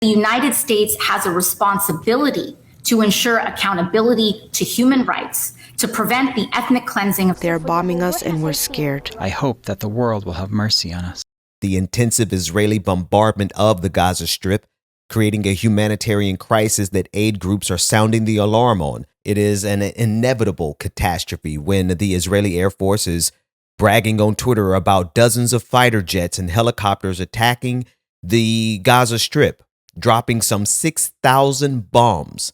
The United States has a responsibility to ensure accountability to human rights, to prevent the ethnic cleansing of... They're bombing us and we're scared. I hope that the world will have mercy on us. The intensive Israeli bombardment of the Gaza Strip, creating a humanitarian crisis that aid groups are sounding the alarm on. It is an inevitable catastrophe when the Israeli Air Force is bragging on Twitter about dozens of fighter jets and helicopters attacking the Gaza Strip, dropping some 6,000 bombs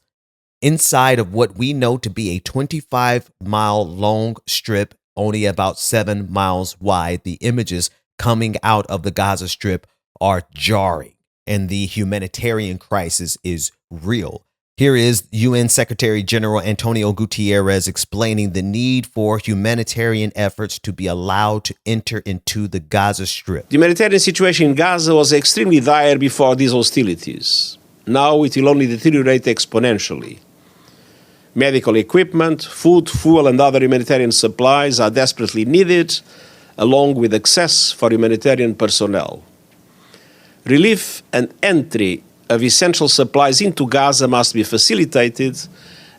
inside of what we know to be a 25-mile-long strip, only about 7 miles wide. The images coming out of the Gaza Strip are jarring, and the humanitarian crisis is real. Here is UN Secretary General Antonio Guterres explaining the need for humanitarian efforts to be allowed to enter into the Gaza Strip. The humanitarian situation in Gaza was extremely dire before these hostilities. Now it will only deteriorate exponentially. Medical equipment, food, fuel, and other humanitarian supplies are desperately needed, along with access for humanitarian personnel. Relief and entry of essential supplies into Gaza must be facilitated,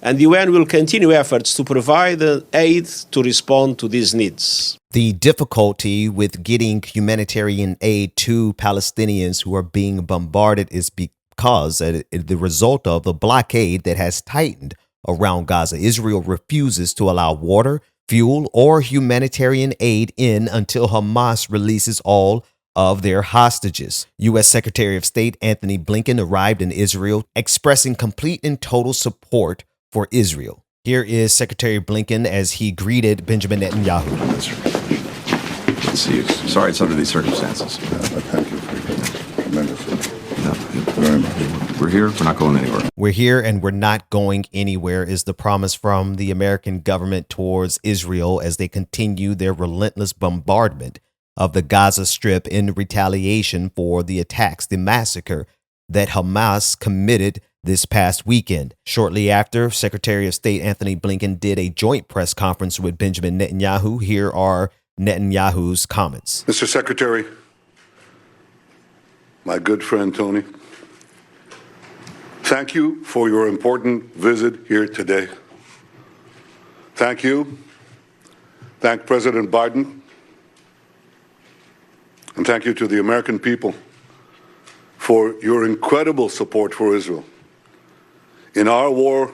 and the UN will continue efforts to provide aid to respond to these needs. The difficulty with getting humanitarian aid to Palestinians who are being bombarded is because the result of the blockade that has tightened around Gaza. Israel refuses to allow water, fuel, or humanitarian aid in until Hamas releases all of their hostages. U.S. Secretary of State Anthony Blinken arrived in Israel, expressing complete and total support for Israel. Here is Secretary Blinken as he greeted Benjamin Netanyahu. Let's see. Sorry it's under these circumstances. Thank you for your tremendous very much. We're here. We're not going anywhere. We're here and we're not going anywhere is the promise from the American government towards Israel as they continue their relentless bombardment of the Gaza Strip in retaliation for the attacks, the massacre that Hamas committed this past weekend. Shortly after, Secretary of State Anthony Blinken did a joint press conference with Benjamin Netanyahu. Here are Netanyahu's comments. Mr. Secretary, my good friend Tony, thank you for your important visit here today. Thank you. Thank President Biden. And thank you to the American people for your incredible support for Israel in our war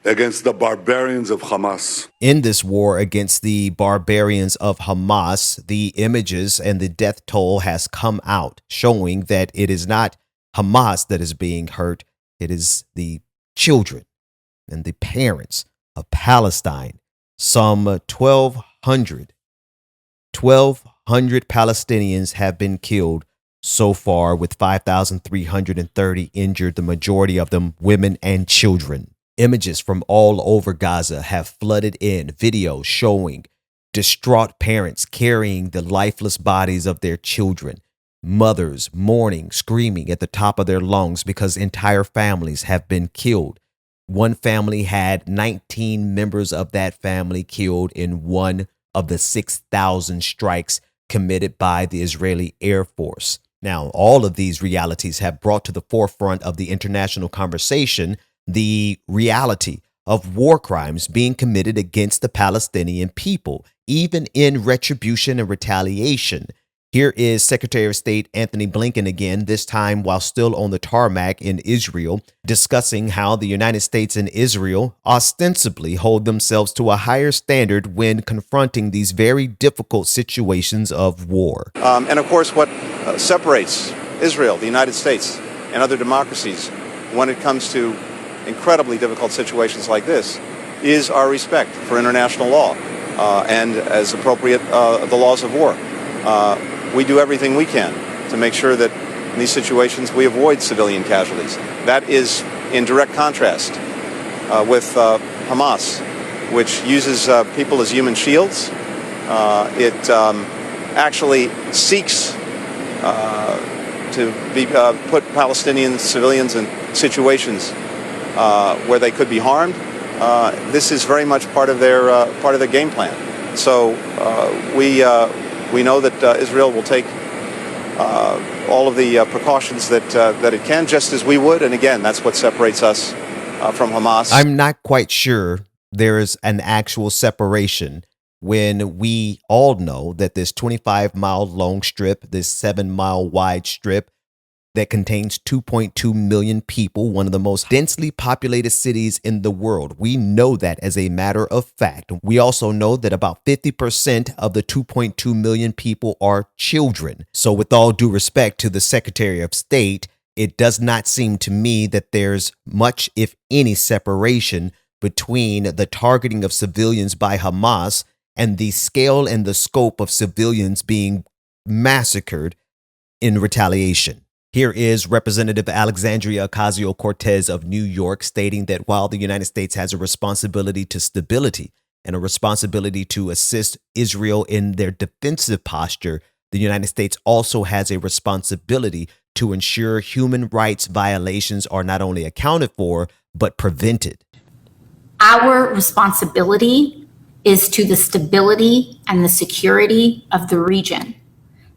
against the barbarians of Hamas. In this war against the barbarians of Hamas, the images and the death toll has come out, showing that it is not Hamas that is being hurt. It is the children and the parents of Palestine. Some 1,200 Palestinians have been killed so far, with 5,330 injured, the majority of them women and children. Images from all over Gaza have flooded in, videos showing distraught parents carrying the lifeless bodies of their children, mothers mourning, screaming at the top of their lungs because entire families have been killed. One family had 19 members of that family killed in one of the 6,000 strikes committed by the Israeli Air Force. Now, all of these realities have brought to the forefront of the international conversation the reality of war crimes being committed against the Palestinian people, even in retribution and retaliation. Here is Secretary of State Anthony Blinken again, this time while still on the tarmac in Israel, discussing how the United States and Israel ostensibly hold themselves to a higher standard when confronting these very difficult situations of war. And of course, what separates Israel, the United States, and other democracies when it comes to incredibly difficult situations like this is our respect for international law and, as appropriate, the laws of war. We do everything we can to make sure that in these situations we avoid civilian casualties. That is in direct contrast with Hamas, which uses people as human shields. It actually seeks to put Palestinian civilians in situations where they could be harmed. This is very much part of their game plan. So we know that Israel will take all of the precautions that it can, just as we would. And again, that's what separates us from Hamas. I'm not quite sure there is an actual separation when we all know that this 25-mile long strip, this 7-mile wide strip that contains 2.2 million people, one of the most densely populated cities in the world. We know that as a matter of fact. We also know that about 50% of the 2.2 million people are children. So with all due respect to the Secretary of State, it does not seem to me that there's much, if any, separation between the targeting of civilians by Hamas and the scale and the scope of civilians being massacred in retaliation. Here is Representative Alexandria Ocasio-Cortez of New York stating that while the United States has a responsibility to stability and a responsibility to assist Israel in their defensive posture, the United States also has a responsibility to ensure human rights violations are not only accounted for, but prevented. Our responsibility is to the stability and the security of the region.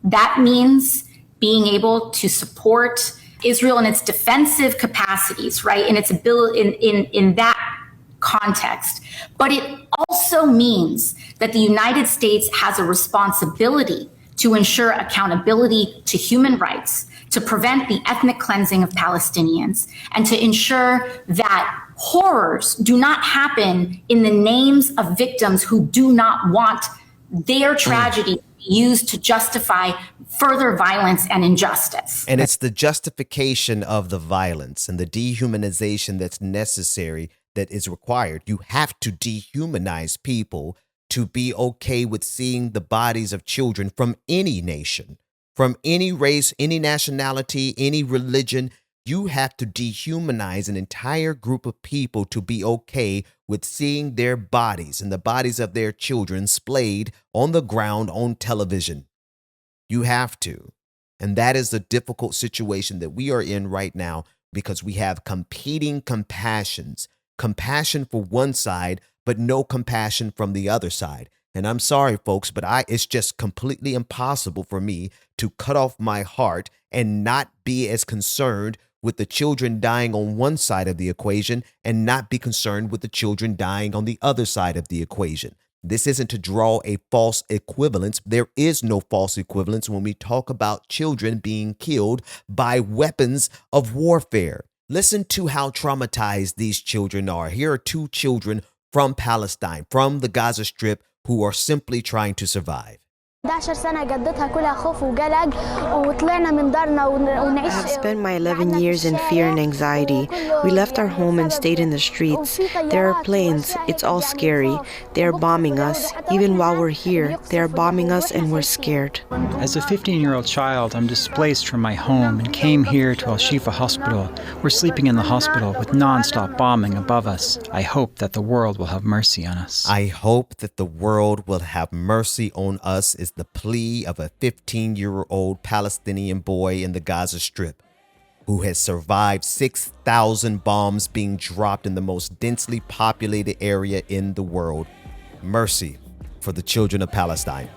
That means being able to support Israel in its defensive capacities, right? In its ability, in that context. But it also means that the United States has a responsibility to ensure accountability to human rights, to prevent the ethnic cleansing of Palestinians, and to ensure that horrors do not happen in the names of victims who do not want their tragedy used to justify further violence and injustice. And it's the justification of the violence and the dehumanization that's necessary that is required. You have to dehumanize people to be okay with seeing the bodies of children from any nation, from any race, any nationality, any religion. You have to dehumanize an entire group of people to be okay with seeing their bodies and the bodies of their children splayed on the ground on television. You have to. And that is the difficult situation that we are in right now because we have competing compassions. Compassion for one side, but no compassion from the other side. And I'm sorry, folks, but it's just completely impossible for me to cut off my heart and not be as concerned with the children dying on one side of the equation and not be concerned with the children dying on the other side of the equation. This isn't to draw a false equivalence. There is no false equivalence when we talk about children being killed by weapons of warfare. Listen to how traumatized these children are. Here are two children from Palestine, from the Gaza Strip, who are simply trying to survive. I have spent my 11 years in fear and anxiety. We left our home and stayed in the streets. There are planes. It's all scary. They are bombing us. Even while we're here, they are bombing us and we're scared. As a 15-year-old child, I'm displaced from my home and came here to Al-Shifa Hospital. We're sleeping in the hospital with non-stop bombing above us. I hope that the world will have mercy on us. I hope that the world will have mercy on us is the plea of a 15-year-old Palestinian boy in the Gaza Strip who has survived 6,000 bombs being dropped in the most densely populated area in the world. Mercy for the children of Palestine.